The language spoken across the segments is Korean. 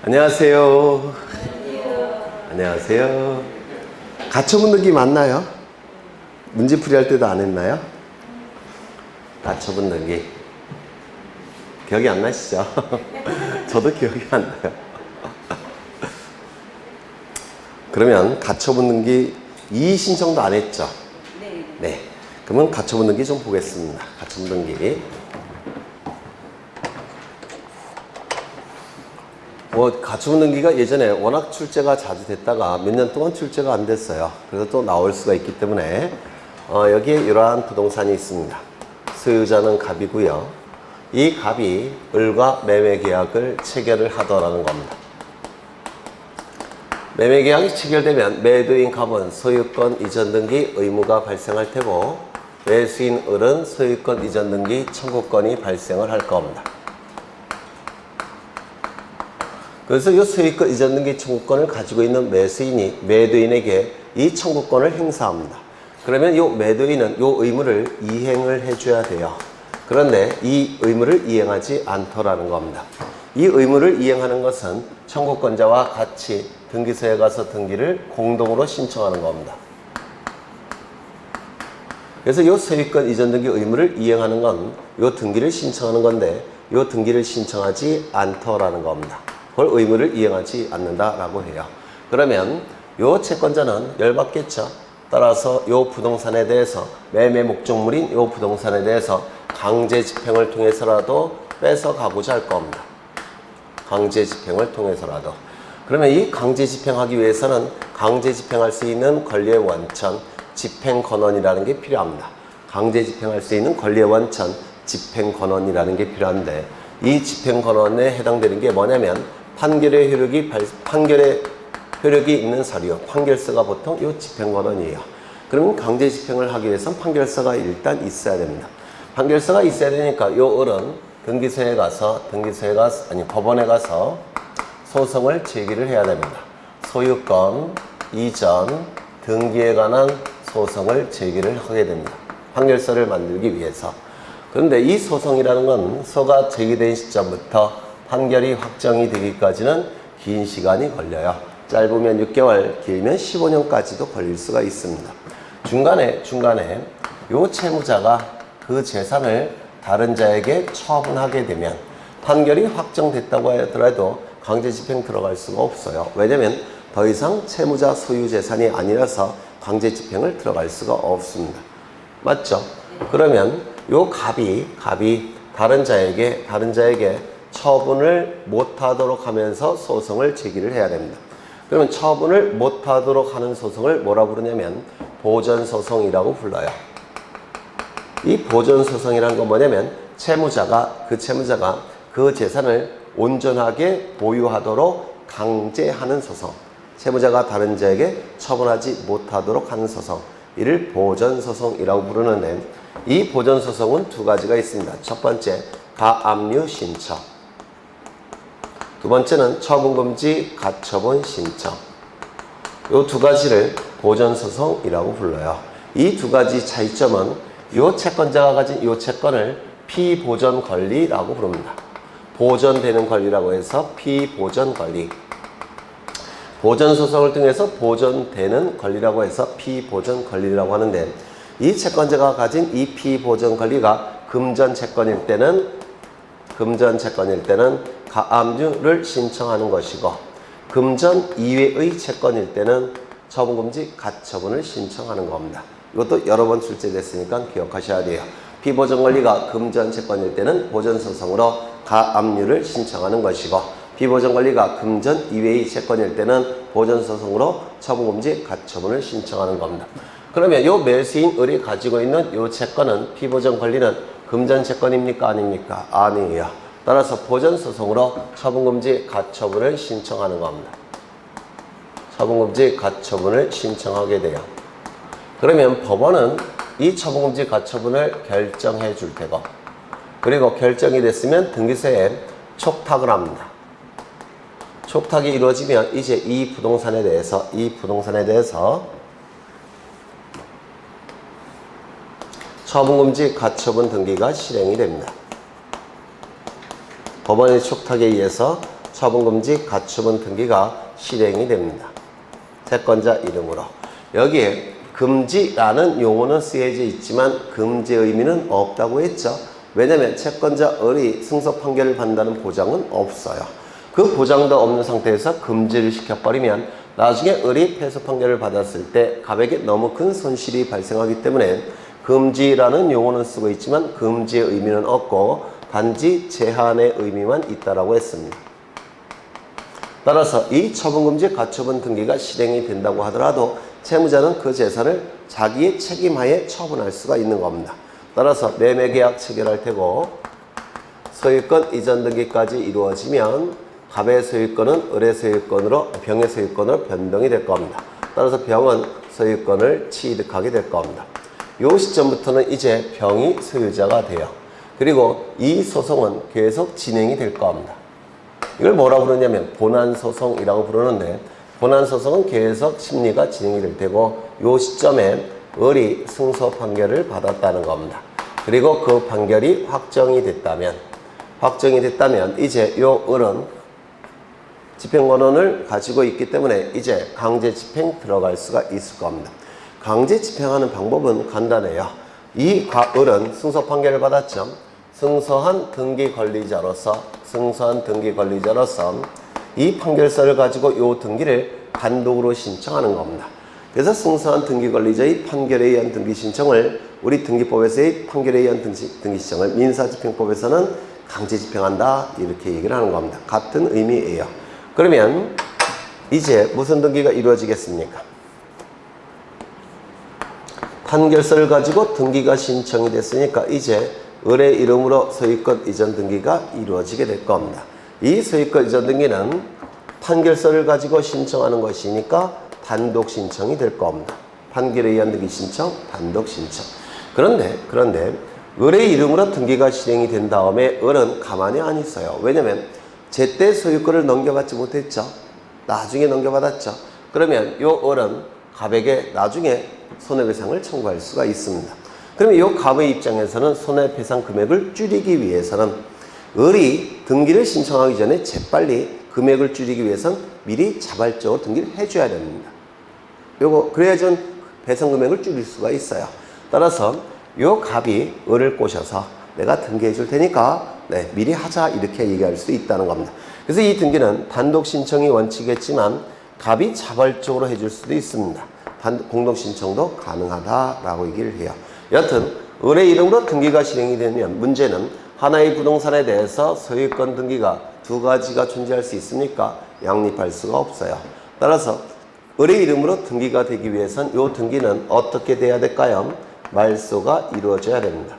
안녕하세요. 안녕하세요. 가처분 등기 맞나요? 문제풀이 할 때도 안 했나요? 가처분 등기 기억이 안 나시죠? 저도 기억이 안 나요. 그러면 가처분 등기 이의 신청도 안 했죠? 네. 그러면 가처분 등기 좀 보겠습니다. 가처분 등기. 가처분 등기가 예전에 워낙 출제가 자주 됐다가 몇 년 동안 출제가 안 됐어요. 그래서 또 나올 수가 있기 때문에 여기에 이러한 부동산이 있습니다. 소유자는 갑이고요. 이 갑이 을과 매매계약을 체결을 하더라는 겁니다. 매매계약이 체결되면 매도인 갑은 소유권 이전 등기 의무가 발생할 테고 매수인 을은 소유권 이전 등기 청구권이 발생을 할 겁니다. 그래서 이 소유권 이전 등기 청구권을 가지고 있는 매수인이 매도인에게 이 청구권을 행사합니다. 그러면 이 매도인은 이 의무를 이행을 해줘야 돼요. 그런데 이 의무를 이행하지 않더라는 겁니다. 이 의무를 이행하는 것은 청구권자와 같이 등기소에 가서 등기를 공동으로 신청하는 겁니다. 그래서 이 소유권 이전 등기 의무를 이행하는 건 이 등기를 신청하는 건데 이 등기를 신청하지 않더라는 겁니다. 그걸 의무를 이행하지 않는다라고 해요. 그러면 이 채권자는 열받겠죠. 따라서 이 부동산에 대해서 매매 목적물인 이 부동산에 대해서 강제 집행을 통해서라도 뺏어가고자 할 겁니다. 강제 집행을 통해서라도. 그러면 이 강제 집행하기 위해서는 강제 집행할 수 있는 권리의 원천, 집행권원이라는 게 필요합니다. 강제 집행할 수 있는 권리의 원천, 집행권원이라는 게 필요한데 이 집행권원에 해당되는 게 뭐냐면 판결의 효력이 있는 서류, 판결서가 보통 이 집행권원이에요. 그러면 강제 집행을 하기 위해서는 판결서가 일단 있어야 됩니다. 판결서가 있어야 되니까 이 을은 법원에 가서 소송을 제기를 해야 됩니다. 소유권 이전 등기에 관한 소송을 제기를 하게 됩니다. 판결서를 만들기 위해서. 그런데 이 소송이라는 건 소가 제기된 시점부터 판결이 확정이 되기까지는 긴 시간이 걸려요. 짧으면 6개월, 길면 15년까지도 걸릴 수가 있습니다. 중간에 이 채무자가 그 재산을 다른 자에게 처분하게 되면 판결이 확정됐다고 하더라도 강제 집행 들어갈 수가 없어요. 왜냐면 더 이상 채무자 소유 재산이 아니라서 강제 집행을 들어갈 수가 없습니다. 맞죠? 그러면 이 갑이 다른 자에게 처분을 못하도록 하면서 소송을 제기를 해야 됩니다. 그러면 처분을 못하도록 하는 소송을 뭐라 부르냐면 보전소송이라고 불러요. 이 보전소송이라는 건 뭐냐면 채무자가 그 재산을 온전하게 보유하도록 강제하는 소송, 채무자가 다른 자에게 처분하지 못하도록 하는 소송, 이를 보전소송이라고 부르는데 이 보전소송은 두 가지가 있습니다. 첫 번째, 가압류 신청. 두 번째는 처분금지 가처분 신청. 이 두 가지를 보전소송이라고 불러요. 이 두 가지 차이점은 이 채권자가 가진 이 채권을 피보전 권리라고 부릅니다. 보전되는 권리라고 해서 피보전 권리. 보전소송을 통해서 보전되는 권리라고 해서 피보전 권리라고 하는데 이 채권자가 가진 이 피보전 권리가 금전 채권일 때는 가압류를 신청하는 것이고 금전 이외의 채권일 때는 처분금지 가처분을 신청하는 겁니다. 이것도 여러 번 출제됐으니까 기억하셔야 돼요. 피보전 권리가 금전 채권일 때는 보전소송으로 가압류를 신청하는 것이고 피보전 권리가 금전 이외의 채권일 때는 보전소송으로 처분금지 가처분을 신청하는 겁니다. 그러면 이 매수인 을이 가지고 있는 이 채권은 피보전 권리는 금전 채권입니까? 아닙니까? 아니에요. 따라서 보전소송으로 처분금지 가처분을 신청하는 겁니다. 처분금지 가처분을 신청하게 돼요. 그러면 법원은 이 처분금지 가처분을 결정해 줄 테고 그리고 결정이 됐으면 등기소에 촉탁을 합니다. 촉탁이 이루어지면 이제 이 부동산에 대해서 처분금지 가처분 등기가 실행이 됩니다. 법원의 촉탁에 의해서 처분금지 가처분 등기가 실행이 됩니다. 채권자 이름으로. 여기에 금지라는 용어는 쓰여져 있지만 금지의 의미는 없다고 했죠. 왜냐하면 채권자 을이 승소 판결을 받는다는 보장은 없어요. 그 보장도 없는 상태에서 금지를 시켜버리면 나중에 을이 패소 판결을 받았을 때 갑에게 너무 큰 손실이 발생하기 때문에 금지라는 용어는 쓰고 있지만 금지의 의미는 없고 단지 제한의 의미만 있다라고 했습니다. 따라서 이 처분금지 가처분 등기가 실행이 된다고 하더라도 채무자는 그 재산을 자기의 책임하에 처분할 수가 있는 겁니다. 따라서 매매계약 체결할 테고 소유권 이전 등기까지 이루어지면 갑의 소유권은 을의 소유권으로 병의 소유권으로 변동이 될 겁니다. 따라서 병은 소유권을 취득하게 될 겁니다. 이 시점부터는 이제 병이 소유자가 돼요. 그리고 이 소송은 계속 진행이 될 겁니다. 이걸 뭐라고 부르냐면 본안소송이라고 부르는데 본안소송은 계속 심리가 진행이 될 테고 이 시점에 을이 승소 판결을 받았다는 겁니다. 그리고 그 판결이 확정이 됐다면 이제 이 을은 집행권한을 가지고 있기 때문에 이제 강제 집행 들어갈 수가 있을 겁니다. 강제 집행하는 방법은 간단해요. 이 을은 승소 판결을 받았죠. 승소한 등기 권리자로서 이 판결서를 가지고 이 등기를 단독으로 신청하는 겁니다. 그래서 승소한 등기 권리자의 판결에 의한 등기 신청을 우리 등기법에서의 판결에 의한 등기 신청을 민사집행법에서는 강제 집행한다 이렇게 얘기를 하는 겁니다. 같은 의미예요. 그러면 이제 무슨 등기가 이루어지겠습니까? 판결서를 가지고 등기가 신청이 됐으니까 이제 을의 이름으로 소유권 이전 등기가 이루어지게 될 겁니다. 이 소유권 이전 등기는 판결서를 가지고 신청하는 것이니까 단독 신청이 될 겁니다. 판결에 의한 등기 신청, 단독 신청. 그런데 을의 이름으로 등기가 실행이 된 다음에 을은 가만히 안 있어요. 왜냐면 제때 소유권을 넘겨받지 못했죠. 나중에 넘겨받았죠. 그러면 이 을은 갑에게 나중에 손해배상을 청구할 수가 있습니다. 그러면 이 갑의 입장에서는 손해배상 금액을 줄이기 위해서는 을이 등기를 신청하기 전에 재빨리 금액을 줄이기 위해서는 미리 자발적으로 등기를 해줘야 됩니다. 그래야 전 배상 금액을 줄일 수가 있어요. 따라서 이 갑이 을을 꼬셔서 내가 등기해 줄 테니까 미리 하자 이렇게 얘기할 수 있다는 겁니다. 그래서 이 등기는 단독 신청이 원칙이겠지만 갑이 자발적으로 해줄 수도 있습니다. 공동 신청도 가능하다라고 얘기를 해요. 여튼 을의 이름으로 등기가 실행이 되면 문제는 하나의 부동산에 대해서 소유권 등기가 두 가지가 존재할 수 있습니까? 양립할 수가 없어요. 따라서 을의 이름으로 등기가 되기 위해선 이 등기는 어떻게 돼야 될까요? 말소가 이루어져야 됩니다.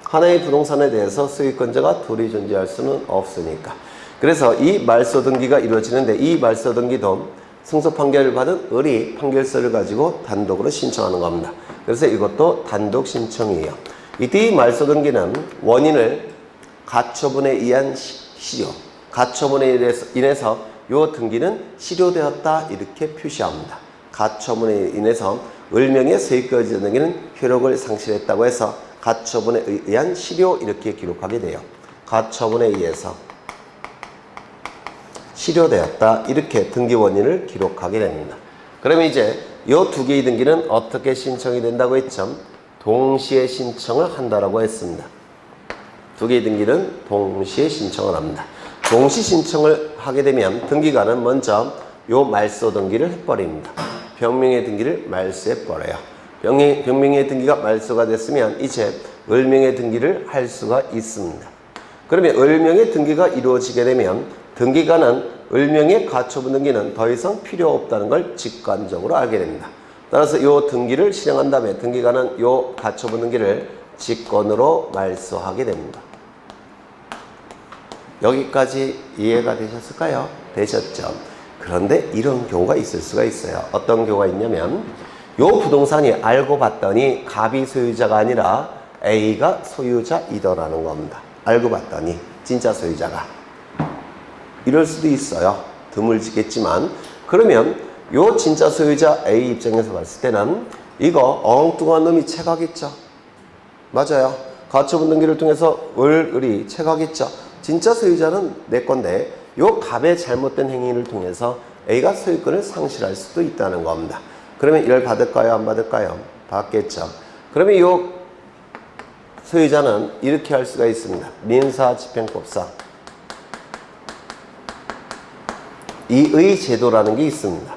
하나의 부동산에 대해서 소유권자가 둘이 존재할 수는 없으니까. 그래서 이 말소 등기가 이루어지는데 이 말소 등기도 승소 판결을 받은 을이 판결서를 가지고 단독으로 신청하는 겁니다. 그래서 이것도 단독 신청이에요. 이때 이 말소 등기는 원인을 가처분에 의한 실효, 가처분에 인해서 이 등기는 실효되었다 이렇게 표시합니다. 가처분에 인해서 을명의 소유권 이전 등기는 효력을 상실했다고 해서 가처분에 의한 실효 이렇게 기록하게 돼요. 가처분에 의해서 실효되었다 이렇게 등기 원인을 기록하게 됩니다. 그러면 이제 이 두 개의 등기는 어떻게 신청이 된다고 했죠? 동시에 신청을 한다라고 했습니다. 두 개의 등기는 동시에 신청을 합니다. 동시 신청을 하게 되면 등기관은 먼저 요 말소 등기를 해버립니다. 병명의 등기를 말소해버려요. 병명의 등기가 말소가 됐으면 이제 을명의 등기를 할 수가 있습니다. 그러면 을명의 등기가 이루어지게 되면 등기관은 을명의 가처분 등기는 더 이상 필요 없다는 걸 직관적으로 알게 됩니다. 따라서 이 등기를 실행한 다음에 등기관은 이 가처분 등기를 직권으로 말소하게 됩니다. 여기까지 이해가 되셨을까요? 되셨죠? 그런데 이런 경우가 있을 수가 있어요. 어떤 경우가 있냐면 이 부동산이 알고 봤더니 갑이 소유자가 아니라 A가 소유자이더라는 겁니다. 알고 봤더니 진짜 소유자가. 이럴 수도 있어요. 드물지겠지만 그러면 요 진짜 소유자 A 입장에서 봤을 때는 이거 엉뚱한 놈이 채가겠죠. 맞아요. 가처분 등기를 통해서 을이 채가겠죠. 진짜 소유자는 내 건데 요 갑의 잘못된 행위를 통해서 A가 소유권을 상실할 수도 있다는 겁니다. 그러면 이걸 받을까요? 안 받을까요? 받겠죠. 그러면 요 소유자는 이렇게 할 수가 있습니다. 민사집행법상 이의 제도라는 게 있습니다.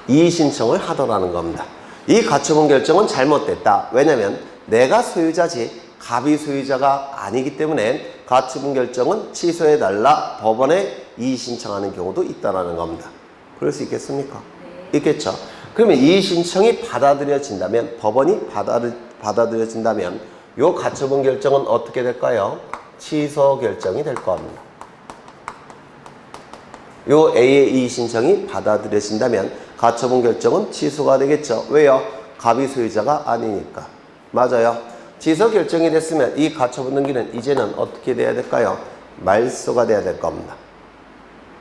이의 신청을 하더라는 겁니다. 이 가처분 결정은 잘못됐다. 왜냐하면 내가 소유자지 갑이 소유자가 아니기 때문에 가처분 결정은 취소해달라 법원에 이의 신청하는 경우도 있다는 겁니다. 그럴 수 있겠습니까? 네. 있겠죠. 그러면 이의 신청이 받아들여진다면 법원이 받아들여진다면 이 가처분 결정은 어떻게 될까요? 취소 결정이 될 겁니다. 요 A의 이의 신청이 받아들여진다면 가처분 결정은 취소가 되겠죠. 왜요? 갑이 소유자가 아니니까. 맞아요. 취소 결정이 됐으면 이 가처분 등기는 이제는 어떻게 돼야 될까요? 말소가 돼야 될 겁니다.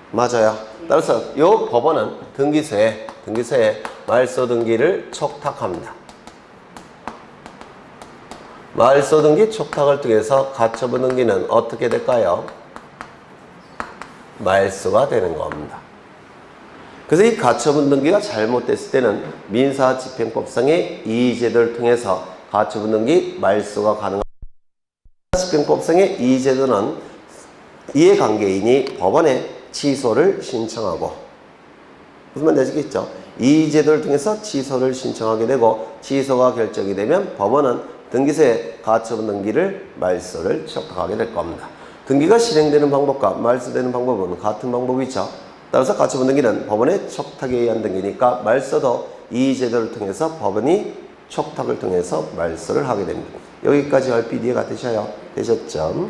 맞아요. 따라서 이 법원은 등기소에 말소 등기를 촉탁합니다. 말소 등기 촉탁을 통해서 가처분 등기는 어떻게 될까요? 말소가 되는 겁니다. 그래서 이 가처분 등기가 잘못됐을 때는 민사집행법상의 이의제도를 통해서 가처분 등기 말소가 가능합니다. 민사집행법상의 이의제도는 이해관계인이 법원에 취소를 신청하고, 무슨 말인지 아시겠죠? 이의제도를 통해서 취소를 신청하게 되고 취소가 결정이 되면 법원은 등기소에 가처분 등기를 말소를 촉탁하게 될 겁니다. 등기가 실행되는 방법과 말소되는 방법은 같은 방법이죠. 따라서 가처분 등기는 법원의 촉탁에 의한 등기니까 말소도 이의제도를 통해서 법원이 촉탁을 통해서 말소를 하게 됩니다. 여기까지 얼핏 이해가 되셨죠?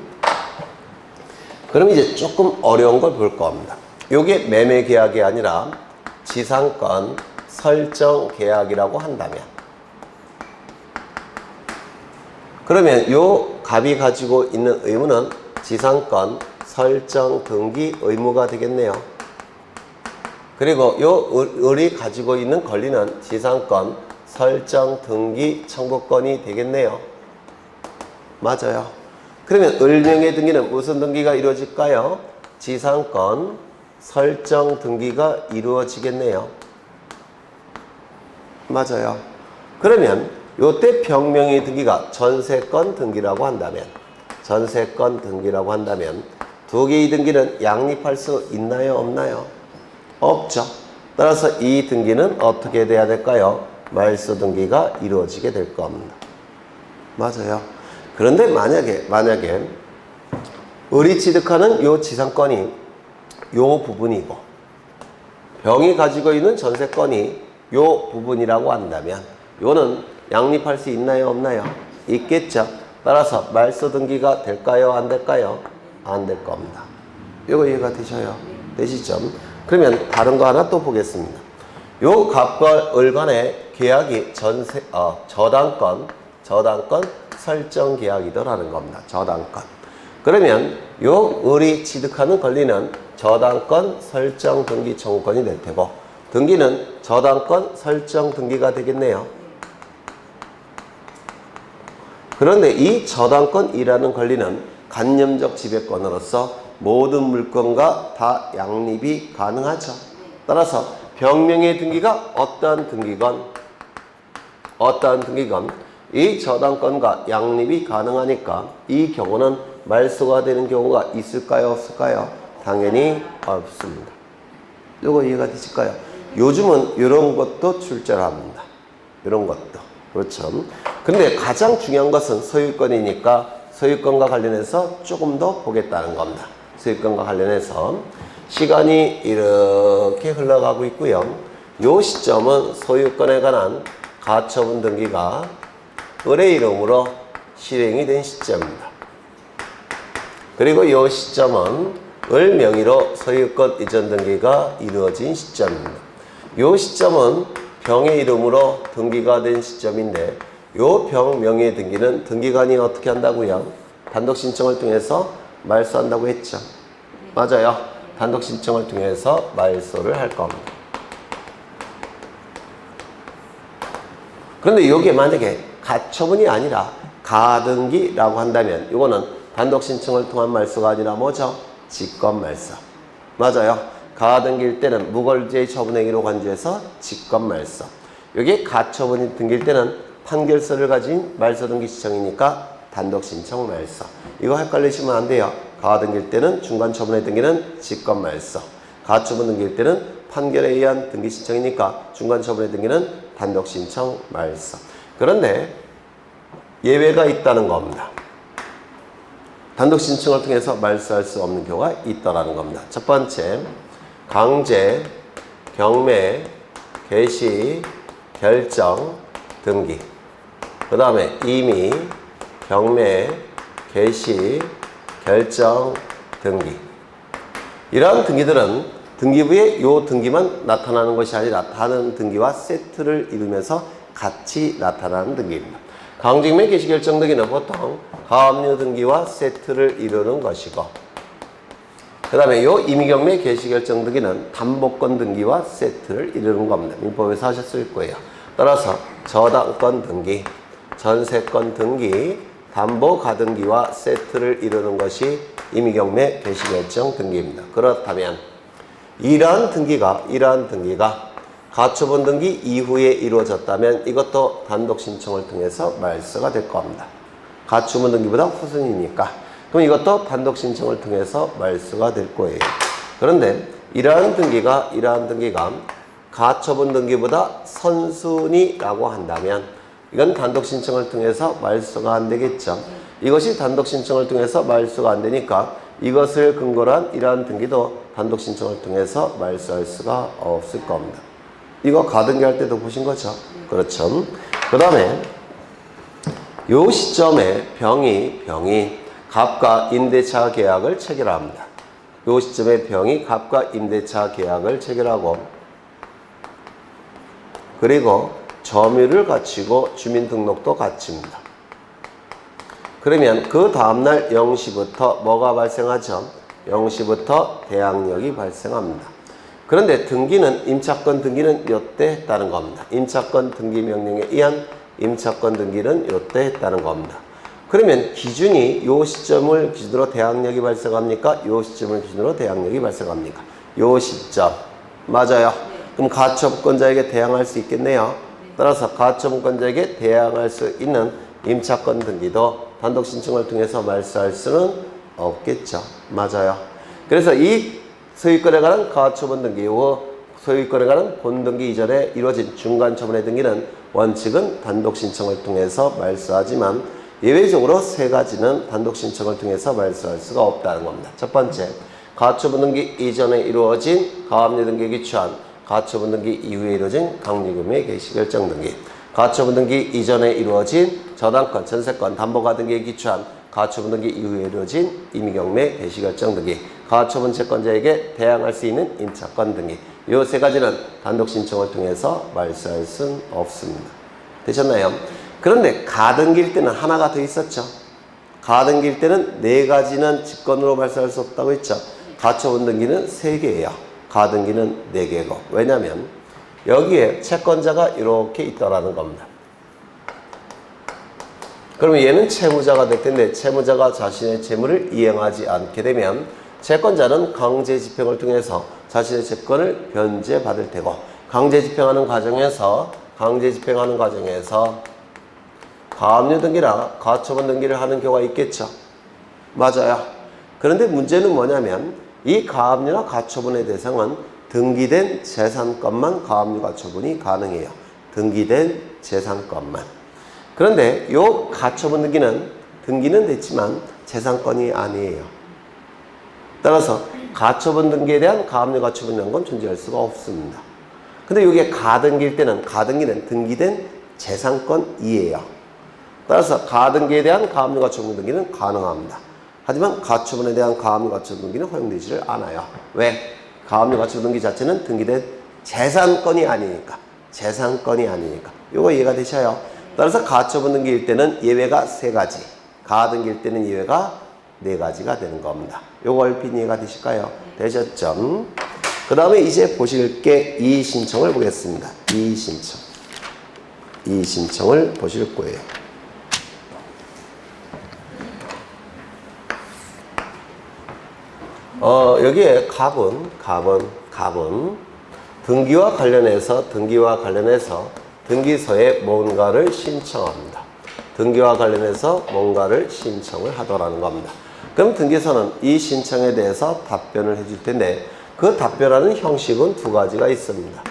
그럼 이제 조금 어려운 걸 볼 겁니다. 이게 매매 계약이 아니라 지상권 설정 계약이라고 한다면, 그러면 요 갑이 가지고 있는 의무는 지상권 설정 등기 의무가 되겠네요. 그리고 요 을이 가지고 있는 권리는 지상권 설정 등기 청구권이 되겠네요. 맞아요. 그러면 을명의 등기는 무슨 등기가 이루어질까요? 지상권 설정 등기가 이루어지겠네요. 맞아요. 그러면 요때 병명의 등기가 전세권 등기라고 한다면, 두 개의 등기는 양립할 수 있나요? 없나요? 없죠. 따라서 이 등기는 어떻게 돼야 될까요? 말소 등기가 이루어지게 될 겁니다. 맞아요. 그런데 만약에 을이 취득하는 요 지상권이 요 부분이고 병이 가지고 있는 전세권이 요 부분이라고 한다면 요는 양립할 수 있나요? 없나요? 있겠죠. 따라서 말소 등기가 될까요? 안 될까요? 안 될 겁니다. 요거 이해가 되시죠? 그러면 다른 거 하나 또 보겠습니다. 요 갑과 을 간의 계약이 저당권 설정 계약이더라는 겁니다. 저당권. 그러면 요 을이 취득하는 권리는 저당권 설정 등기 청구권이 될 테고, 등기는 저당권 설정 등기가 되겠네요. 그런데 이 저당권이라는 권리는 간념적 지배권으로서 모든 물건과 다 양립이 가능하죠. 따라서 병명의 등기가 어떠한 등기건 이 저당권과 양립이 가능하니까 이 경우는 말소가 되는 경우가 있을까요? 없을까요? 당연히 없습니다. 이거 이해가 되실까요? 요즘은 이런 것도 출제합니다. 이런 것도. 그렇죠. 근데 가장 중요한 것은 소유권이니까 소유권과 관련해서 조금 더 보겠다는 겁니다. 소유권과 관련해서 시간이 이렇게 흘러가고 있고요. 이 시점은 소유권에 관한 가처분 등기가 을의 이름으로 실행이 된 시점입니다. 그리고 이 시점은 을 명의로 소유권 이전 등기가 이루어진 시점입니다. 이 시점은 병의 이름으로 등기가 된 시점인데 이 병 명의 등기는 등기관이 어떻게 한다고요? 단독 신청을 통해서 말소한다고 했죠. 맞아요. 단독 신청을 통해서 말소를 할 겁니다. 그런데 이게 만약에 가처분이 아니라 가등기라고 한다면 이거는 단독 신청을 통한 말소가 아니라 뭐죠? 직권 말소. 맞아요. 가등기일 때는 무걸지의 처분행위로 간주해서 직권 말소. 여기 가처분이 등기일 때는 판결서를 가진 말소 등기 신청이니까 단독 신청 말소. 이거 헷갈리시면 안 돼요. 가등기일 때는 중간 처분에 등기는 직권 말소. 가처분 등기일 때는 판결에 의한 등기 신청이니까 중간 처분에 등기는 단독 신청 말소. 그런데 예외가 있다는 겁니다. 단독 신청을 통해서 말소할 수 없는 경우가 있다라는 겁니다. 첫 번째, 강제, 경매, 개시, 결정, 등기. 그 다음에 임의, 경매, 개시, 결정, 등기. 이러한 등기들은 등기부에 이 등기만 나타나는 것이 아니라 다른 등기와 세트를 이루면서 같이 나타나는 등기입니다. 강제경매 개시결정 등기는 보통 가압류 등기와 세트를 이루는 것이고, 그 다음에 이 임의경매 개시결정 등기는 담보권 등기와 세트를 이루는 겁니다. 민법에서 하셨을 거예요. 따라서 저당권 등기, 전세권 등기, 담보 가등기와 세트를 이루는 것이 임의경매 개시결정 등기입니다. 그렇다면 이러한 등기가 가처분 등기 이후에 이루어졌다면 이것도 단독 신청을 통해서 말소가 될 겁니다. 가처분 등기보다 후순이니까. 그럼 이것도 단독 신청을 통해서 말소가 될 거예요. 그런데 이러한 등기가 가처분 등기보다 선순위라고 한다면 이건 단독 신청을 통해서 말소가 안 되겠죠. 이것이 단독 신청을 통해서 말소가 안 되니까 이것을 근거로 한 이러한 등기도 단독 신청을 통해서 말소할 수가 없을 겁니다. 이거 가등기 할 때도 보신 거죠? 그렇죠. 그 다음에 요 시점에 병이 갑과 임대차 계약을 체결합니다. 요 시점에 병이 갑과 임대차 계약을 체결하고, 그리고 점유를 갖추고 주민등록도 갖춥니다. 그러면 그 다음날 0시부터 뭐가 발생하죠? 0시부터 대항력이 발생합니다. 그런데 등기는, 임차권 등기는 요때 했다는 겁니다. 임차권 등기 명령에 의한 임차권 등기는 요때 했다는 겁니다. 그러면 기준이 요 시점을 기준으로 대항력이 발생합니까? 요 시점을 기준으로 대항력이 발생합니까? 요 시점. 맞아요. 그럼 가처분권자에게 대항할 수 있겠네요. 따라서 가처분권자에게 대항할 수 있는 임차권 등기도 단독 신청을 통해서 말소할 수는 없겠죠. 맞아요. 그래서 이 소유권에 관한 가처분 등기, 소유권에 관한 본등기 이전에 이루어진 중간 처분의 등기는 원칙은 단독 신청을 통해서 말소하지만 예외적으로 세 가지는 단독 신청을 통해서 말소할 수가 없다는 겁니다. 첫 번째, 가처분 등기 이전에 이루어진 가압류 등기에 기초한 가처분 등기 이후에 이루어진 강제경매 개시결정 등기, 가처분 등기 이전에 이루어진 저당권, 전세권, 담보가 등기에 기초한 가처분 등기 이후에 이루어진 임의경매 개시결정 등기, 가처분 채권자에게 대항할 수 있는 임차권 등기. 이 세 가지는 단독 신청을 통해서 말소할 수는 없습니다. 되셨나요? 그런데 가등기일 때는 하나가 더 있었죠. 가등기일 때는 네 가지는 직권으로 말소할 수 없다고 했죠. 가처분 등기는 3개예요. 가등기는 4개고. 왜냐하면 여기에 채권자가 이렇게 있다라는 겁니다. 그러면 얘는 채무자가 될 텐데 채무자가 자신의 채무를 이행하지 않게 되면 채권자는 강제 집행을 통해서 자신의 채권을 변제받을 테고, 강제 집행하는 과정에서 가압류 등기나 가처분 등기를 하는 경우가 있겠죠. 맞아요. 그런데 문제는 뭐냐면 이 가압류나 가처분의 대상은 등기된 재산권만 가압류 가처분이 가능해요. 등기된 재산권만. 그런데 이 가처분 등기는 됐지만 재산권이 아니에요. 따라서 가처분 등기에 대한 가압류 가처분이라는 건 존재할 수가 없습니다. 근데 이게 가등기일 때는 가등기는 등기된 재산권이에요. 따라서 가등기에 대한 가압류 가처분 등기는 가능합니다. 하지만 가처분에 대한 가압류 가처분 등기는 허용되지를 않아요. 왜? 가압류 가처분 등기 자체는 등기된 재산권이 아니니까. 이거 이해가 되셔요? 따라서 가처분 등기일 때는 예외가 3가지, 가등기일 때는 예외가 4가지가 되는 겁니다. 요거 얼핏 이해가 되실까요? 되셨죠? 그 다음에 이제 보실 게 이의신청을 보겠습니다. 이의신청을 보실 거예요. 여기에 갑은 등기와 관련해서 등기소에 뭔가를 신청합니다. 등기와 관련해서 뭔가를 신청을 하더라는 겁니다. 그럼 등기소는 이 신청에 대해서 답변을 해줄 텐데 그 답변하는 형식은 두 가지가 있습니다.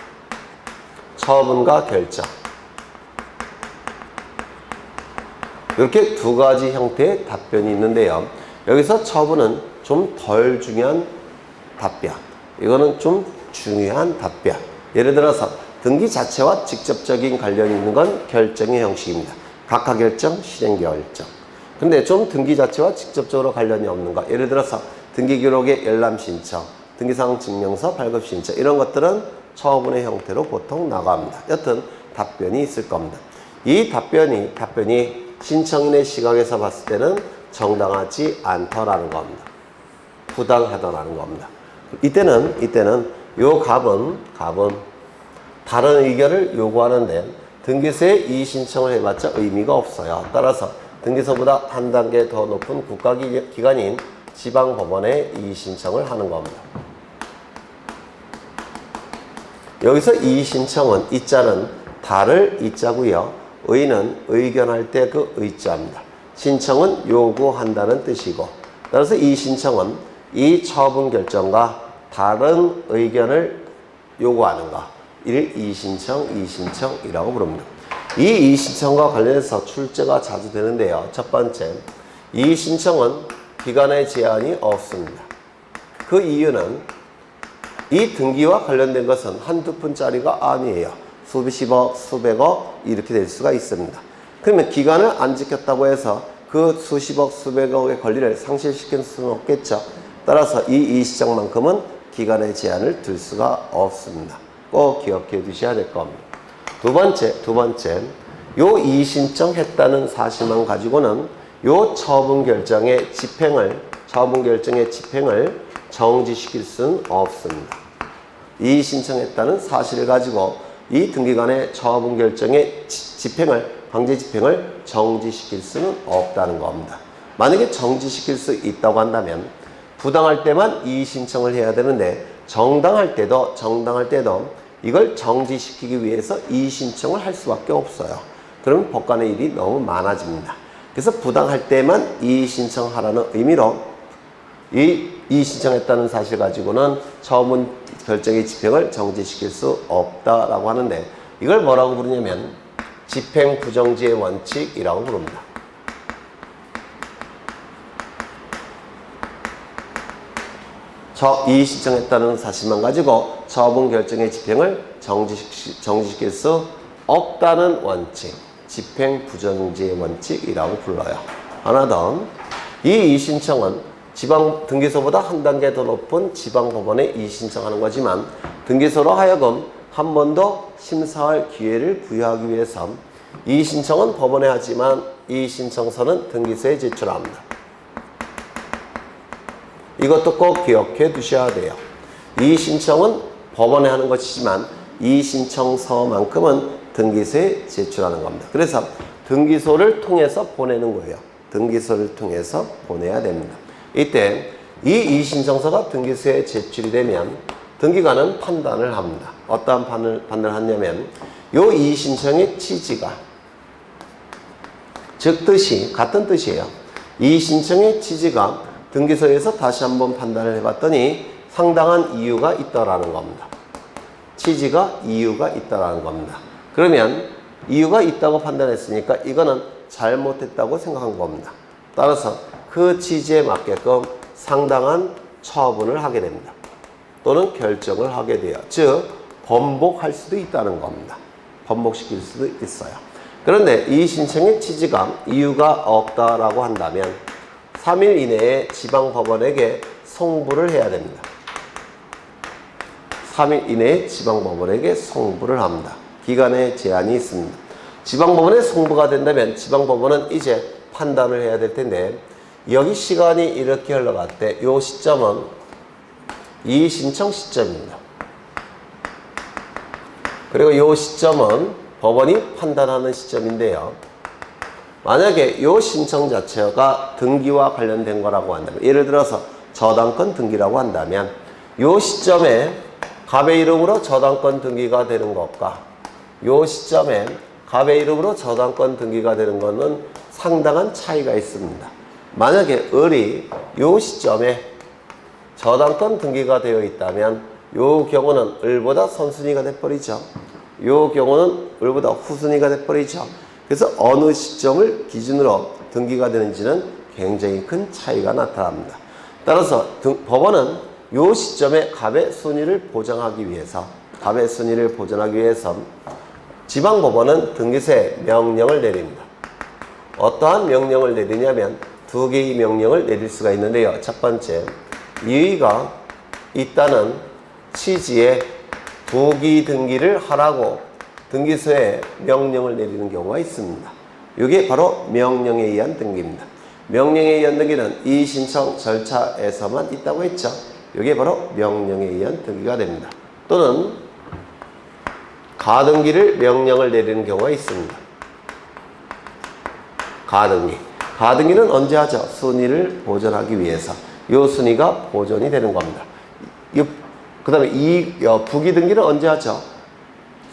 처분과 결정. 이렇게 두 가지 형태의 답변이 있는데요. 여기서 처분은 좀 덜 중요한 답변. 이거는 좀 중요한 답변. 예를 들어서 등기 자체와 직접적인 관련이 있는 건 결정의 형식입니다. 각하결정, 실행결정. 근데 좀 등기 자체와 직접적으로 관련이 없는가. 예를 들어서 등기기록의 열람신청, 등기사항증명서 발급신청 이런 것들은 처분의 형태로 보통 나갑니다. 여튼 답변이 있을 겁니다. 이 답변이 신청인의 시각에서 봤을 때는 정당하지 않더라는 겁니다. 부당하더라는 겁니다. 이때는 요 갑은 다른 의견을 요구하는데 등기소에 이의 신청을 해봤자 의미가 없어요. 따라서 등기소보다 한 단계 더 높은 국가기관인 지방법원에 이의 신청을 하는 겁니다. 여기서 이의 신청은 이자는 다를 이자고요. 의는 의견할 때 그 의자입니다. 신청은 요구한다는 뜻이고, 따라서 이의 신청은 이 처분 결정과 다른 의견을 요구하는 것. 이를 이의신청이라고 부릅니다. 이 이의신청과 관련해서 출제가 자주 되는데요. 첫 번째, 이의신청은 기간의 제한이 없습니다. 그 이유는 이 등기와 관련된 것은 한두 푼짜리가 아니에요. 수십억, 수백억 이렇게 될 수가 있습니다. 그러면 기간을 안 지켰다고 해서 그 수십억, 수백억의 권리를 상실시킬 수는 없겠죠. 따라서 이 이의신청만큼은 기간의 제한을 둘 수가 없습니다. 꼭 기억해 두셔야 될 겁니다. 두 번째, 요 이의신청했다는 사실만 가지고는 요 처분 결정의 집행을 정지시킬 수는 없습니다. 이의신청했다는 사실을 가지고 이 등기관의 처분 결정의 강제 집행을 정지시킬 수는 없다는 겁니다. 만약에 정지시킬 수 있다고 한다면 부당할 때만 이의신청을 해야 되는데 정당할 때도 이걸 정지시키기 위해서 이의신청을 할 수밖에 없어요. 그러면 법관의 일이 너무 많아집니다. 그래서 부당할 때만 이의신청하라는 의미로 이의신청했다는 사실 가지고는 처분 결정의 집행을 정지시킬 수 없다라고 하는데 이걸 뭐라고 부르냐면 집행부정지의 원칙이라고 부릅니다. 이의신청했다는 사실만 가지고 처분 결정의 집행을 정지시킬 수 없다는 원칙, 집행부정지의 원칙이라고 불러요. 하나 더, 이 이의신청은 등기소보다 한 단계 더 높은 지방법원에 이의신청하는 거지만 등기소로 하여금 한 번 더 심사할 기회를 부여하기 위해서 이의신청은 법원에 하지만 이의신청서는 등기소에 제출합니다. 이것도 꼭 기억해 두셔야 돼요. 이의신청은 법원에 하는 것이지만 이의신청서만큼은 등기소에 제출하는 겁니다. 그래서 등기소를 통해서 보내는 거예요. 등기소를 통해서 보내야 됩니다. 이때 이 이의신청서가 등기소에 제출이 되면 등기관은 판단을 합니다. 어떠한 판단을 하냐면 이 이의신청의 취지가 즉 같은 뜻이에요. 이의신청의 취지가 등기소에서 다시 한번 판단을 해봤더니 상당한 이유가 있다라는 겁니다. 취지가 이유가 있다라는 겁니다. 그러면 이유가 있다고 판단했으니까 이거는 잘못했다고 생각한 겁니다. 따라서 그 취지에 맞게끔 상당한 처분을 하게 됩니다. 또는 결정을 하게 돼요. 즉 번복할 수도 있다는 겁니다. 번복시킬 수도 있어요. 그런데 이 신청의 취지가 이유가 없다라고 한다면 3일 이내에 지방법원에게 송부를 해야 됩니다. 3일 이내에 지방법원에게 송부를 합니다. 기간의 제한이 있습니다. 지방법원에 송부가 된다면 지방법원은 이제 판단을 해야 될 텐데 여기 시간이 이렇게 흘러갔대. 이 시점은 이의신청 시점입니다. 그리고 이 시점은 법원이 판단하는 시점인데요. 만약에 이 신청 자체가 등기와 관련된 거라고 한다면 예를 들어서 저당권 등기라고 한다면 요 시점에 갑의 이름으로 저당권 등기가 되는 것과 요 시점에 갑의 이름으로 저당권 등기가 되는 것은 상당한 차이가 있습니다. 만약에 을이 요 시점에 저당권 등기가 되어 있다면 요 경우는 을보다 선순위가 돼버리죠. 요 경우는 을보다 후순위가 돼버리죠. 그래서 어느 시점을 기준으로 등기가 되는지는 굉장히 큰 차이가 나타납니다. 따라서 법원은 요 시점에 갑의 순위를 보장하기 위해서 지방법원은 등기소에 명령을 내립니다. 어떠한 명령을 내리냐면 두 개의 명령을 내릴 수가 있는데요. 첫 번째, 이의가 있다는 취지의 부기 등기를 하라고 등기소에 명령을 내리는 경우가 있습니다. 이게 바로 명령에 의한 등기입니다. 명령에 의한 등기는 이의신청 절차에서만 있다고 했죠. 이게 바로 명령에 의한 등기가 됩니다. 또는 가등기를 명령을 내리는 경우가 있습니다. 가등기는 언제 하죠? 순위를 보존하기 위해서. 이 순위가 보존이 되는 겁니다. 그 다음에 부기 등기는 언제 하죠?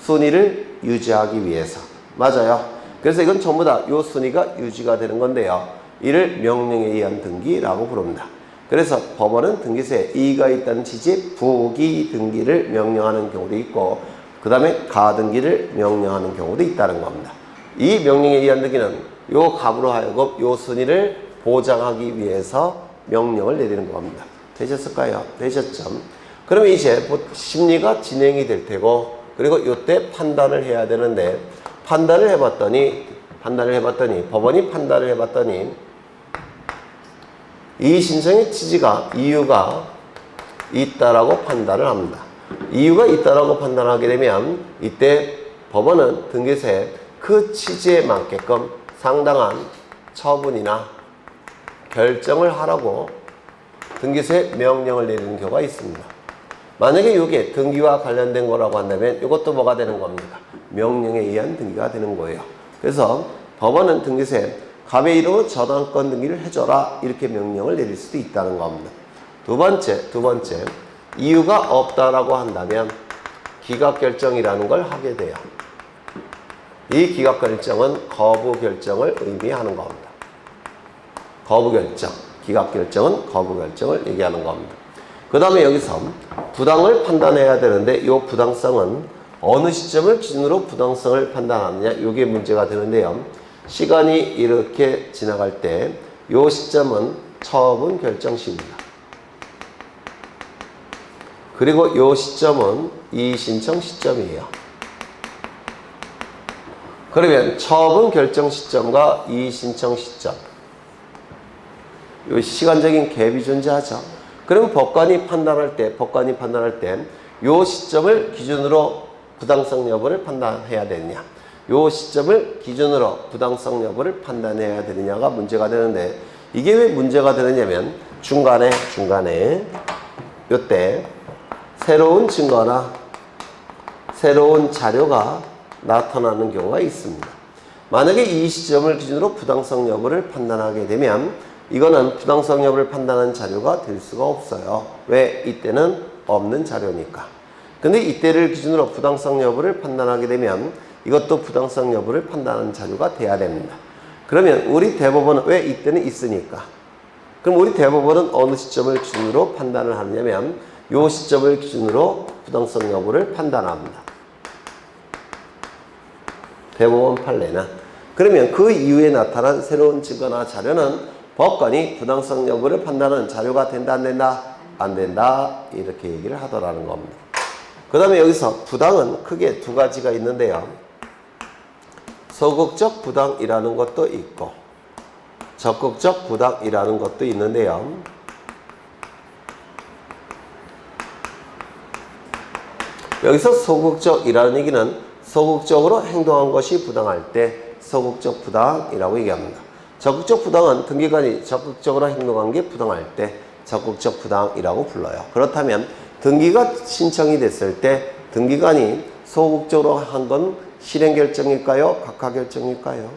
순위를 유지하기 위해서. 맞아요. 그래서 이건 전부 다 이 순위가 유지가 되는 건데요. 이를 명령에 의한 등기라고 부릅니다. 그래서 법원은 등기소에 이의가 있다는 취지의 부기 등기를 명령하는 경우도 있고 그 다음에 가등기를 명령하는 경우도 있다는 겁니다. 이 명령에 의한 등기는 요 갑으로 하여금 요 순위를 보장하기 위해서 명령을 내리는 겁니다. 되셨을까요? 되셨죠? 그러면 이제 심리가 진행이 될 테고 그리고 이때 판단을 해야 되는데 판단을 해봤더니 법원이 판단을 해봤더니 이 신청의 취지가 이유가 있다라고 판단을 합니다. 이유가 있다라고 판단하게 되면 이때 법원은 등기소에 그 취지에 맞게끔 상당한 처분이나 결정을 하라고 등기소에 명령을 내리는 경우가 있습니다. 만약에 이게 등기와 관련된 거라고 한다면 이것도 뭐가 되는 겁니까? 명령에 의한 등기가 되는 거예요. 그래서 법원은 등기소에 갑의 이름으로 저당권 등기를 해줘라 이렇게 명령을 내릴 수도 있다는 겁니다. 두 번째 이유가 없다라고 한다면 기각결정이라는 걸 하게 돼요. 이 기각결정은 거부결정을 의미하는 겁니다. 기각결정은 거부결정을 얘기하는 겁니다. 그 다음에 여기서 부당을 판단해야 되는데 이 부당성은 어느 시점을 기준으로 부당성을 판단하느냐 이게 문제가 되는데요. 시간이 이렇게 지나갈 때 이 시점은 처분 결정 시입니다. 그리고 이 시점은 이의신청 시점이에요. 그러면 처분 결정 시점과 이의신청 시점 이 시간적인 갭이 존재하죠. 그러면 법관이 판단할 때 이 시점을 기준으로 부당성 여부를 판단해야 되느냐 이 시점을 기준으로 부당성 여부를 판단해야 되느냐가 문제가 되는데 이게 왜 문제가 되느냐면 중간에 이때 새로운 증거나 새로운 자료가 나타나는 경우가 있습니다. 만약에 이 시점을 기준으로 부당성 여부를 판단하게 되면 이거는 부당성 여부를 판단하는 자료가 될 수가 없어요. 왜? 이때는 없는 자료니까. 근데 이때를 기준으로 부당성 여부를 판단하게 되면 이것도 부당성 여부를 판단하는 자료가 돼야 됩니다. 그러면 우리 대법원은 왜 이때는 있으니까? 그럼 우리 대법원은 어느 시점을 기준으로 판단을 하느냐면 이 시점을 기준으로 부당성 여부를 판단합니다. 대법원 판례는. 그러면 그 이후에 나타난 새로운 증거나 자료는 법관이 부당성 여부를 판단하는 자료가 된다 안 된다? 안 된다 이렇게 얘기를 하더라는 겁니다. 그 다음에 여기서 부당은 크게 두 가지가 있는데요. 소극적 부당이라는 것도 있고 적극적 부당이라는 것도 있는데요. 여기서 소극적이라는 얘기는 소극적으로 행동한 것이 부당할 때 소극적 부당이라고 얘기합니다. 적극적 부당은 등기관이 적극적으로 행동한 게 부당할 때 적극적 부당이라고 불러요. 그렇다면 등기가 신청이 됐을 때 등기관이 소극적으로 한 건 실행결정일까요? 각하결정일까요?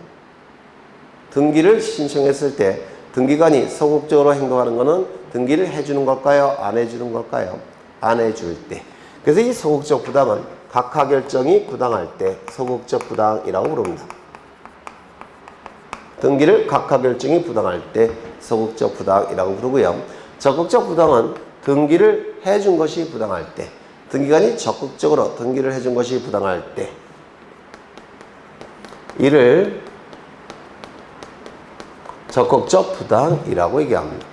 등기를 신청했을 때 등기관이 소극적으로 행동하는 것은 등기를 해주는 걸까요? 안 해주는 걸까요? 안 해줄 때. 그래서 이 소극적 부당은 각하 결정이 부당할 때 소극적 부당이라고 부릅니다. 등기를 각하 결정이 부당할 때 소극적 부당이라고 부르고요. 적극적 부당은 등기를 해준 것이 부당할 때, 등기관이 적극적으로 등기를 해준 것이 부당할 때 이를 적극적 부당이라고 얘기합니다.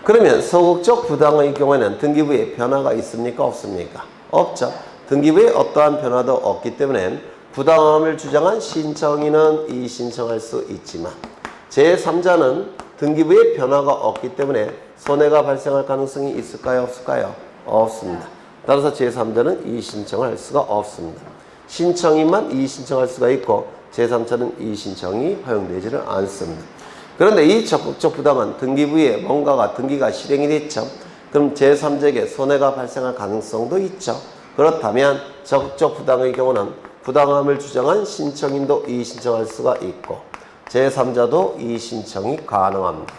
그러면 소극적 부당의 경우에는 등기부에 변화가 있습니까? 없습니까? 없죠. 등기부에 어떠한 변화도 없기 때문에 부당함을 주장한 신청인은 이의신청할 수 있지만 제3자는 등기부에 변화가 없기 때문에 손해가 발생할 가능성이 있을까요? 없을까요? 없습니다. 따라서 제3자는 이의신청을 할 수가 없습니다. 신청인만 이의신청할 수가 있고 제3자는 이의신청이 허용되지를 않습니다. 그런데 이 적극적 부당은 등기부에 뭔가가 등기가 실행이 됐죠. 그럼 제3자에게 손해가 발생할 가능성도 있죠. 그렇다면 적극적 부당의 경우는 부당함을 주장한 신청인도 이의신청할 수가 있고 제3자도 이의신청이 가능합니다.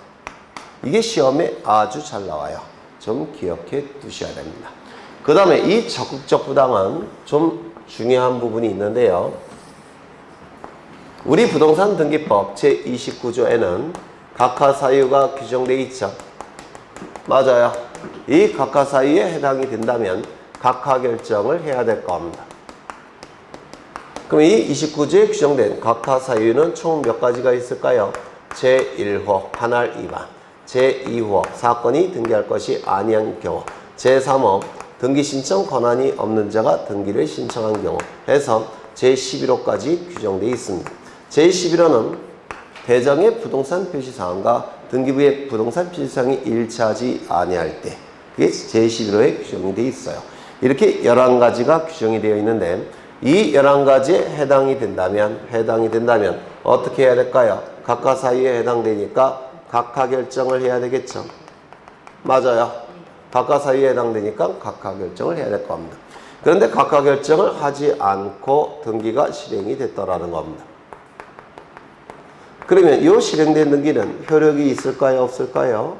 이게 시험에 아주 잘 나와요. 좀 기억해 두셔야 됩니다. 그 다음에 이 적극적 부당은 좀 중요한 부분이 있는데요. 우리 부동산 등기법 제29조에는 각하 사유가 규정되어 있죠. 맞아요. 이 각하 사유에 해당이 된다면 각하 결정을 해야 될 겁니다. 그럼 이 29조에 규정된 각하 사유는 총 몇 가지가 있을까요? 제1호 한할 위반, 제2호 사건이 등기할 것이 아니한 경우, 제3호 등기 신청 권한이 없는 자가 등기를 신청한 경우 해서 제11호까지 규정되어 있습니다. 제11호는 대정의 부동산 표시사항과 등기부의 부동산 표시사항이 일치하지 아니할 때 그게 제11호에 규정이 되어 있어요. 이렇게 11가지가 규정이 되어 있는데 이 11가지에 해당이 된다면 어떻게 해야 될까요? 각하 사유에 해당되니까 각하 결정을 해야 되겠죠. 맞아요. 각하 사유에 해당되니까 각하 결정을 해야 될 겁니다. 그런데 각하 결정을 하지 않고 등기가 실행이 됐더라는 겁니다. 그러면 이 실행된 등기는 효력이 있을까요? 없을까요?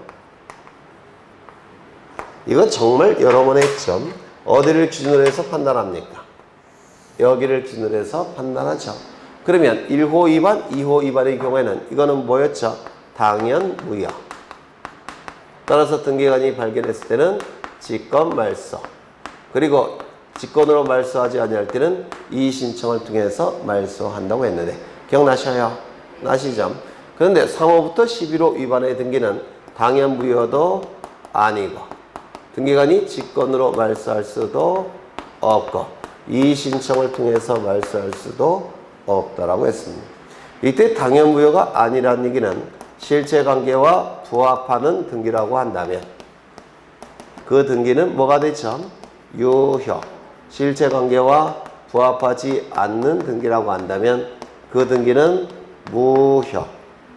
이건 정말 여러 번 했죠. 어디를 기준으로 해서 판단합니까? 여기를 기준으로 해서 판단하죠. 그러면 1호 위반, 2호 위반의 경우에는 이거는 뭐였죠? 당연 무효. 따라서 등기관이 발견했을 때는 직권 말소. 그리고 직권으로 말소하지 아니할 때는 이의신청을 통해서 말소한다고 했는데 기억나셔요? 나시죠? 그런데 3호부터 11호 위반의 등기는 당연 무효도 아니고 등기관이 직권으로 말소할 수도 없고 이의신청을 통해서 말소할 수도 없다라고 했습니다. 이때 당연 무효가 아니라는 얘기는 실체관계와 부합하는 등기라고 한다면 그 등기는 뭐가 되죠? 유효. 실체관계와 부합하지 않는 등기라고 한다면 그 등기는 무효.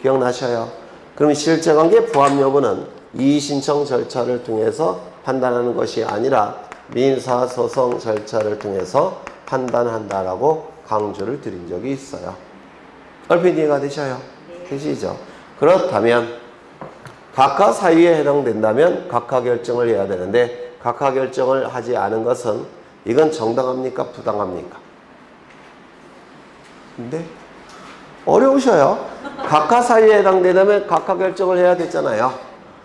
기억나셔요? 그럼 실체관계 부합 여부는 이의신청 절차를 통해서 판단하는 것이 아니라 민사소송 절차를 통해서 판단한다라고 강조를 드린 적이 있어요. 얼핏 이해가 되셔요? 되시죠? 그렇다면 각하 사유에 해당된다면 각하 결정을 해야 되는데 각하 결정을 하지 않은 것은 이건 정당합니까? 부당합니까? 근데 어려우셔요. 각하 사유에 해당된다면 각하 결정을 해야 되잖아요.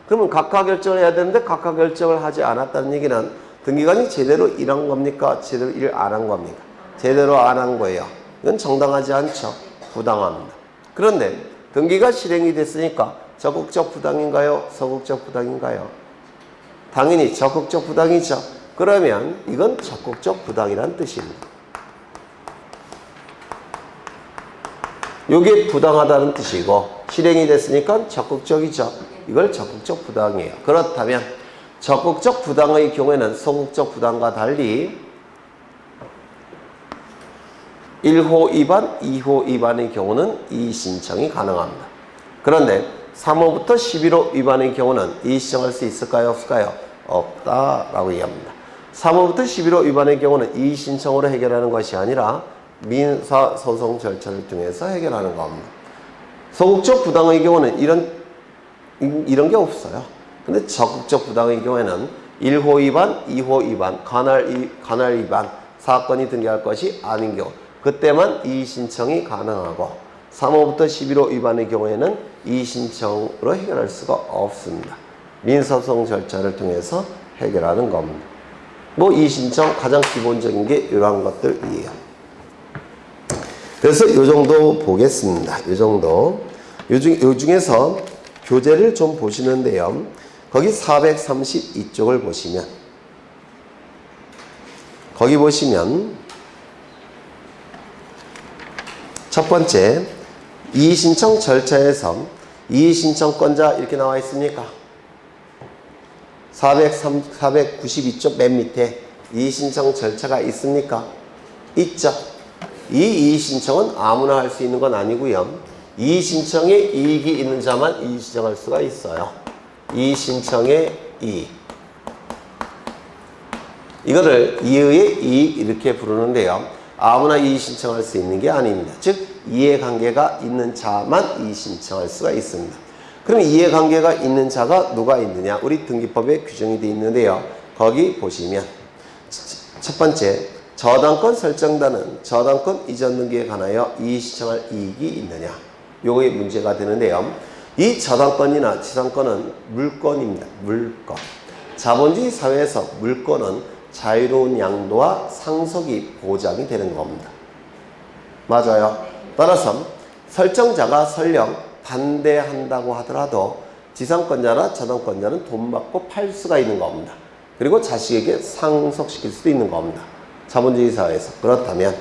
그러면 각하 결정을 해야 되는데 각하 결정을 하지 않았다는 얘기는 등기관이 제대로 일한 겁니까? 제대로 일 안 한 겁니까? 제대로 안 한 거예요. 이건 정당하지 않죠. 부당합니다. 그런데 등기가 실행이 됐으니까 적극적 부당인가요? 소극적 부당인가요? 당연히 적극적 부당이죠. 그러면 이건 적극적 부당이란 뜻입니다. 이게 부당하다는 뜻이고 실행이 됐으니까 적극적이죠. 이걸 적극적 부당이에요. 그렇다면 적극적 부당의 경우에는 소극적 부당과 달리 1호 위반, 2호 위반의 경우는 이의신청이 가능합니다. 그런데 3호부터 11호 위반의 경우는 이의신청할 수 있을까요? 없을까요? 없다라고 얘기합니다. 3호부터 11호 위반의 경우는 이의신청으로 해결하는 것이 아니라 민사소송 절차를 통해서 해결하는 겁니다. 소극적 부당의 경우는 이런 게 없어요. 근데 적극적 부당의 경우에는 1호 위반, 2호 위반, 관할 위반 사건이 등장할 것이 아닌 경우 그때만 이의신청이 가능하고 3호부터 11호 위반의 경우에는 이의신청으로 해결할 수가 없습니다. 민사소송 절차를 통해서 해결하는 겁니다. 뭐 이의신청 가장 기본적인 게 이러한 것들이에요. 그래서 이 정도 보겠습니다. 이 정도. 요 중에서 교재를 좀 보시는데요. 거기 432쪽을 보시면 거기 보시면 첫 번째 이의신청 절차에서 이의신청권자 이렇게 나와 있습니까? 492쪽 맨 밑에 이의신청 절차가 있습니까? 있죠. 이 이의신청은 아무나 할 수 있는 건 아니고요. 이의신청에 이익이 있는 자만 이의신청할 수가 있어요. 이의신청의 이익. 이거를 이의의 이익 이렇게 부르는데요. 아무나 이의신청할 수 있는 게 아닙니다. 즉 이해관계가 있는 자만 이의신청할 수가 있습니다. 그럼 이해관계가 있는 자가 누가 있느냐? 우리 등기법에 규정이 되어 있는데요. 거기 보시면 첫 번째 저당권 설정자는 저당권 이전 등기에 관하여 이의신청할 이익이 있느냐? 요게 문제가 되는데요. 이 저당권이나 지상권은 물권입니다. 물권. 자본주의 사회에서 물권은 자유로운 양도와 상속이 보장이 되는 겁니다. 맞아요. 따라서 설정자가 설령 반대한다고 하더라도 지상권자나 저당권자는 돈 받고 팔 수가 있는 겁니다. 그리고 자식에게 상속시킬 수도 있는 겁니다. 자본주의 사회에서. 그렇다면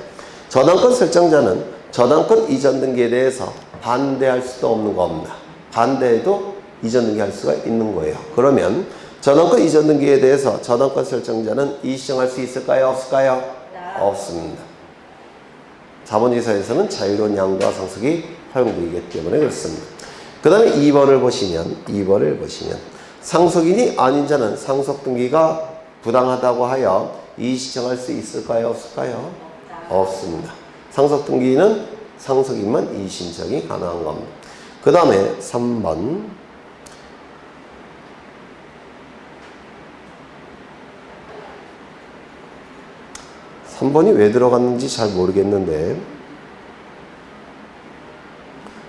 저당권 설정자는 저당권 이전 등기에 대해서 반대할 수도 없는 겁니다. 반대해도 이전 등기할 수가 있는 거예요. 그러면 저당권 이전 등기에 대해서 저당권 설정자는 이의신청할 수 있을까요? 없을까요? 없습니다. 자본주의 사회에서는 자유로운 양도와 상속이 허용되기 때문에 그렇습니다. 그 다음에 2번을 보시면 상속인이 아닌 자는 상속 등기가 부당하다고 하여 이의신청할 수 있을까요? 없을까요? 없습니다. 상속 등기는 상속인만 이의신청이 가능한 겁니다. 그 다음에 3번. 3번이 왜 들어갔는지 잘 모르겠는데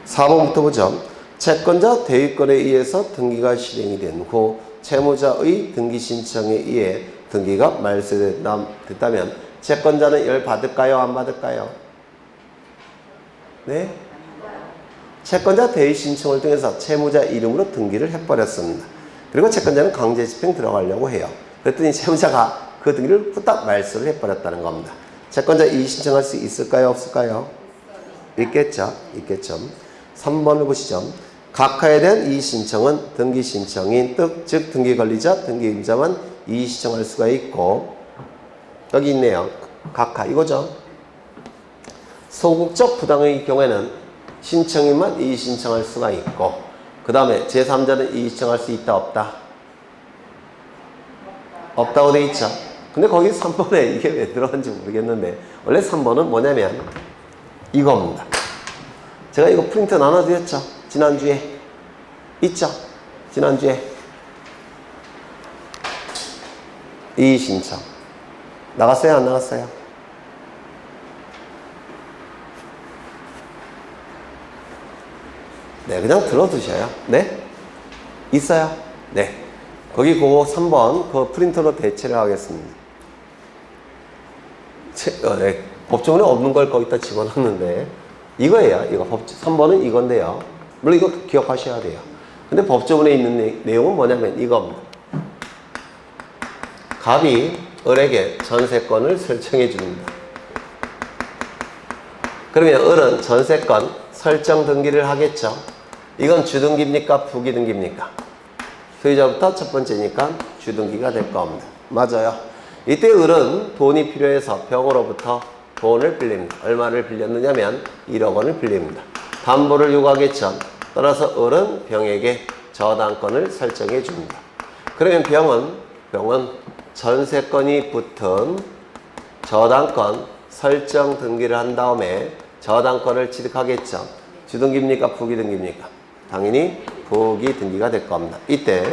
4번부터 보죠. 채권자 대위권에 의해서 등기가 실행이 된 후 채무자의 등기 신청에 의해 등기가 말소됐다면 채권자는 열 받을까요? 안 받을까요? 네? 채권자 대위 신청을 통해서 채무자 이름으로 등기를 해버렸습니다. 그리고 채권자는 강제 집행 들어가려고 해요. 그랬더니 채무자가 그 등기를 후딱 말소를 해버렸다는 겁니다. 채권자 이의 신청할 수 있을까요? 없을까요? 있겠죠. 3번을 보시죠. 각하에 대한 이의 신청은 등기 신청인 즉 등기 관리자, 등기 임자만 이의 신청할 수가 있고 여기 있네요. 각하 이거죠. 소극적 부당의 경우에는 신청인만 이의 신청할 수가 있고 그 다음에 제3자는 이의 신청할 수 있다 없다? 없다고 돼 있죠. 근데 거기 3번에 이게 왜 들어간지 모르겠는데 원래 3번은 뭐냐면 이겁니다. 제가 이거 프린트 나눠드렸죠. 지난주에 있죠. 지난주에 이의 신청 나갔어요? 안 나갔어요? 네, 그냥 들어두셔요. 네? 있어요? 네. 거기 그거 3번 그 프린터로 대체를 하겠습니다. 네. 법조문에 없는 걸 거기다 집어넣는데 이거예요. 이거 3번은 이건데요. 물론 이거 기억하셔야 돼요. 근데 법조문에 있는 내용은 뭐냐면 이겁니다. 갑이 을에게 전세권을 설정해 줍니다. 그러면 을은 전세권 설정 등기를 하겠죠. 이건 주등기입니까? 부기등기입니까? 소유자부터 첫 번째니까 주등기가 될 겁니다. 맞아요. 이때 을은 돈이 필요해서 병으로부터 돈을 빌립니다. 얼마를 빌렸느냐면 1억 원을 빌립니다. 담보를 요구하겠죠. 따라서 을은 병에게 저당권을 설정해 줍니다. 그러면 병은 전세권이 붙은 저당권 설정 등기를 한 다음에 저당권을 취득하겠죠. 주등기입니까? 부기등기입니까? 당연히 부기등기가 될 겁니다. 이때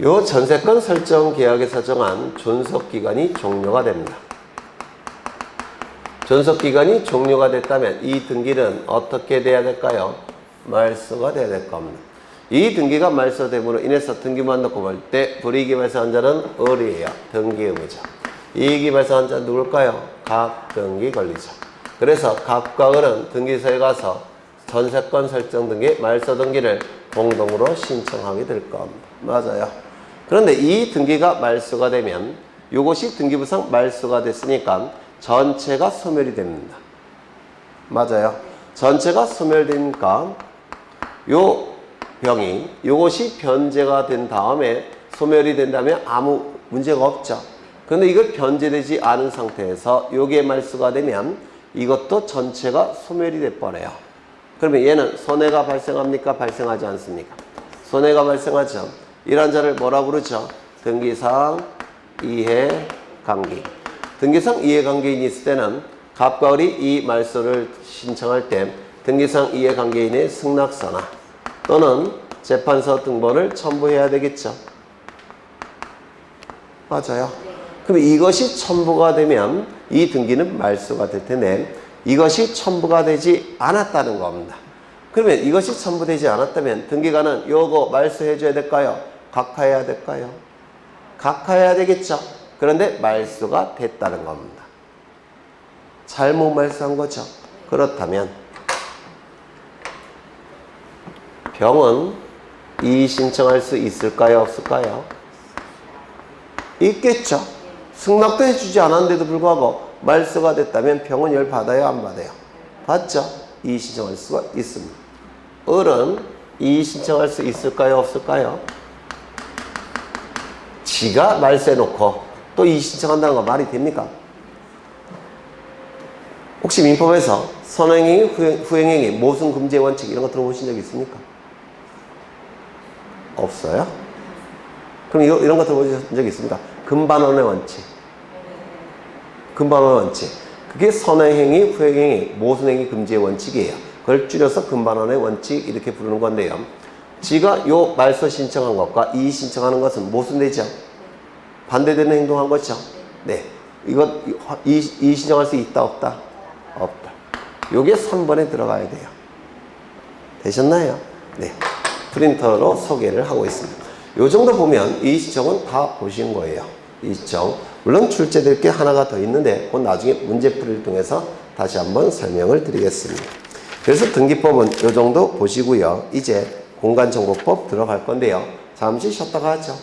요 전세권 설정 계약에서 정한 존속기간이 종료가 됩니다. 존속기간이 종료가 됐다면 이 등기는 어떻게 돼야 될까요? 말소가 돼야 될 겁니다. 이 등기가 말소됨으로 인해서 등기만 놓고 볼 때 불이익이 발생한 자는 을이에요. 등기 의무자. 이익이 발생한 자는 누굴까요? 각, 등기 권리자. 그래서 갑과 을은 등기소에 가서 전세권 설정 등기, 말소 등기를 공동으로 신청하게 될 겁니다. 맞아요. 그런데 이 등기가 말소가 되면 이것이 등기부상 말소가 됐으니까 전체가 소멸이 됩니다. 맞아요. 전체가 소멸되니까 요 병이 이것이 변제가 된 다음에 소멸이 된다면 아무 문제가 없죠. 그런데 이걸 변제되지 않은 상태에서 요게 말소가 되면 이것도 전체가 소멸이 돼버려요. 그러면 얘는 손해가 발생합니까? 발생하지 않습니까? 손해가 발생하죠. 이런 자를 뭐라 부르죠? 등기상 이해관계. 등기상 이해관계인이 있을 때는 갑과 을이 이 말소를 신청할 때 등기상 이해관계인의 승낙서나 또는 재판서 등본을 첨부해야 되겠죠. 맞아요. 그럼 이것이 첨부가 되면 이 등기는 말소가 될 텐데 이것이 첨부가 되지 않았다는 겁니다. 그러면 이것이 첨부되지 않았다면 등기관은 요거 말소해 줘야 될까요? 각하해야 될까요? 각하해야 되겠죠. 그런데 말소가 됐다는 겁니다. 잘못 말소한 거죠. 그렇다면 병은 이의 신청할 수 있을까요? 없을까요? 있겠죠. 승낙도 해주지 않았는데도 불구하고 말소가 됐다면 병은 열 받아요? 안 받아요? 받죠. 이의 신청할 수가 있습니다. 을은 이의 신청할 수 있을까요? 없을까요? 지가 말소해놓고 또 이의 신청한다는 거 말이 됩니까? 혹시 민법에서 선행행위, 후행행위, 모순금지 원칙 이런 거 들어보신 적 있습니까? 없어요? 그럼 이런 거 들어보신 적 있습니까? 금반원의 원칙. 금반원의 원칙. 그게 선행행위, 후행행위, 모순행위 금지의 원칙이에요. 그걸 줄여서 금반원의 원칙 이렇게 부르는 건데요. 지가 요 말소 신청한 것과 이의 신청하는 것은 모순되죠? 반대되는 행동한 거죠? 네. 이건 이의 신청할 수 있다, 없다? 없다. 요게 3번에 들어가야 돼요. 되셨나요? 네. 프린터로 소개를 하고 있습니다. 요 정도 보면 이의 신청은 다 보신 거예요. 이의 신청. 물론 출제될 게 하나가 더 있는데 그건 나중에 문제풀이를 통해서 다시 한번 설명을 드리겠습니다. 그래서 등기법은 요 정도 보시고요. 이제 공간정보법 들어갈 건데요. 잠시 쉬었다가 하죠.